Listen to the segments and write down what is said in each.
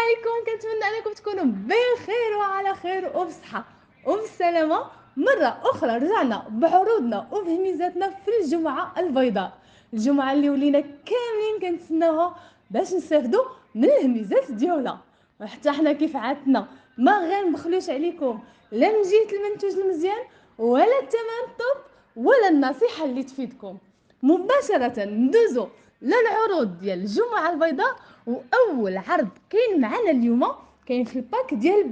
عليكم، كنتمنى انكم تكونوا بخير وعلى خير وبصحه وبسلامه. مره اخرى رجعنا بعروضنا وبهميزاتنا في الجمعه البيضاء، الجمعه اللي ولينا كاملين كنتسناوها باش نستافدوا من الهميزات ديالها. وحتى حنا كيف عادتنا ما غنبخلوش عليكم لا من جهه المنتوج المزيان ولا الثمن الطوب ولا النصيحه اللي تفيدكم. مباشره ندوزو للعروض ديال الجمعه البيضاء. واول عرض كاين معنا اليوم كاين في الباك ديال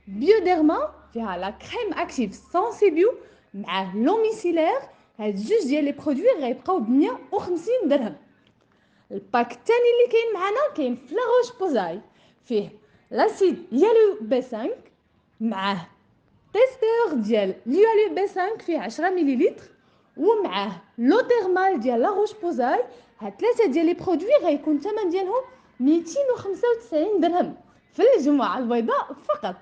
بيوديرما فيها لا كريم اكتيف سانسيبيو مع لوميسيلير. هاد جوج ديال لي برودوي غيبقاو ب 150 درهم. الباك الثاني اللي كاين معنا كاين في لاغوش بوزاي، فيه لاسيد يالو بي 5 معاه تيستور ديال اليالو بي 5 فيه 10 مليلتر، ومعاه لو تيرمال ديال لاغوش بوزاي. هاد ثلاثه ديال لي برودوي غيكون الثمن ديالهم 295 درهم في الجمعه البيضاء فقط.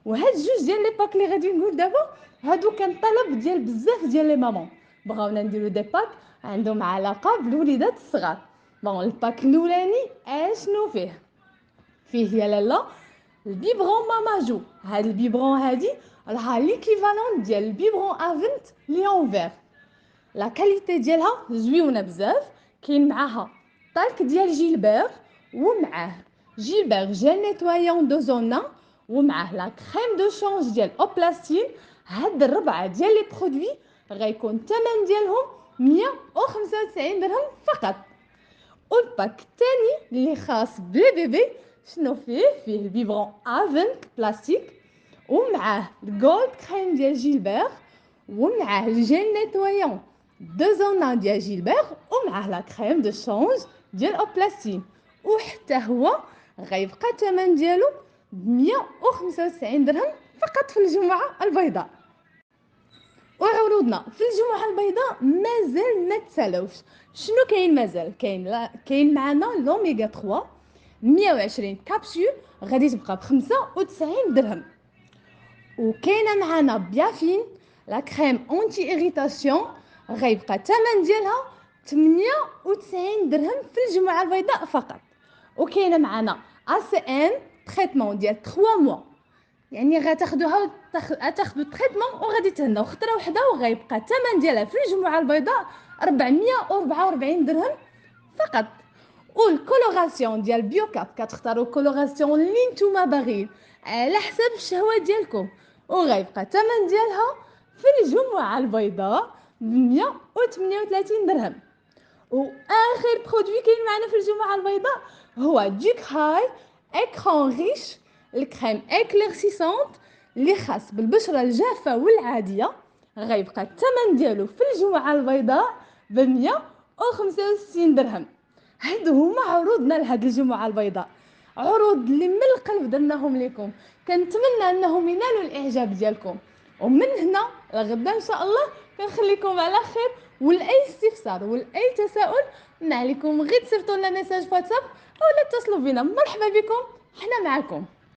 وهاد جوج ديال لي باك اللي غادي نقول دابا هادو كان طلب ديال بزاف ديال لي مامون، بغاونا نديرو دي باك عندهم علاقه بالوليدات الصغار. بون الباك الاولاني اشنو فيه يا لالا البيبرون ماماجو. هاد البيبرون هادي راها ليكيفالون ديال البيبرون افنت لي اونفير. لا كاليتي ديالها زويونه بزاف. كاين معاها طالك ديال جيلبير، ومعاه جيلبير جيل نيتوايون دو زونا، ومعاه لا كريم دو شونج ديال اوبلاستين. هاد الربعه ديال لي برودوي غيكون الثمن ديالهم 195 درهم فقط. والباك الثاني اللي خاص بلي بيبي شنو فيه البيبرون افنت بلاستيك، ومعاه الجولد كريم ديال جيلبير، ومعاه الجيل نيتوايون دو زونا ديال جيلبير، ومعاه لا كريم دو شونج ديال اوبلاستين. وحتى هو غيبقى الثمن ديالو ب 195 درهم فقط في الجمعه البيضاء. وعروضنا في الجمعه البيضاء مازال ما تسالوش. شنو كاين مازال؟ كاين معنا لوميغا 3 120 كابسول غادي تبقى ب 95 درهم. وكاينه معنا بيافين لا كريم اونتي ايريتاسيون غيبقى الثمن ديالها 98 درهم في الجمعه البيضاء فقط. وكاينه معنا اس ام تريتمون ديال 3 موا، يعني غتاخدوها تاخدوا تريتمون وغادي تهناو خطره وحده، وغيبقى الثمن ديالها في الجمعه البيضاء 444 درهم فقط. والكولوراسيون ديال بيوكاب كتختاروا كولوراسيون اللي نتوما باغيين على حسب الشهوات ديالكم، وغيبقى الثمن ديالها في الجمعه البيضاء ب 138 درهم. واخر برودوي كاين معنا في الجمعه البيضاء هو ديك هاي اكران ريش الكريم اكليرسيسونت اللي خاص بالبشره الجافه والعاديه. غيبقى الثمن ديالو في الجمعه البيضاء ب 165 درهم. هادو هما عروضنا لهاد الجمعه البيضاء، عروض اللي من القلب درناهم لكم. كنتمنى انهم ينالوا الاعجاب ديالكم، ومن هنا لغدا ان شاء الله كنخليكم على خير. ولاي استفسار ولاي تساؤل ما عليكم غير تصيفطوا لنا ميساج في واتساب او اتصلوا بنا. مرحبا بكم، حنا معكم.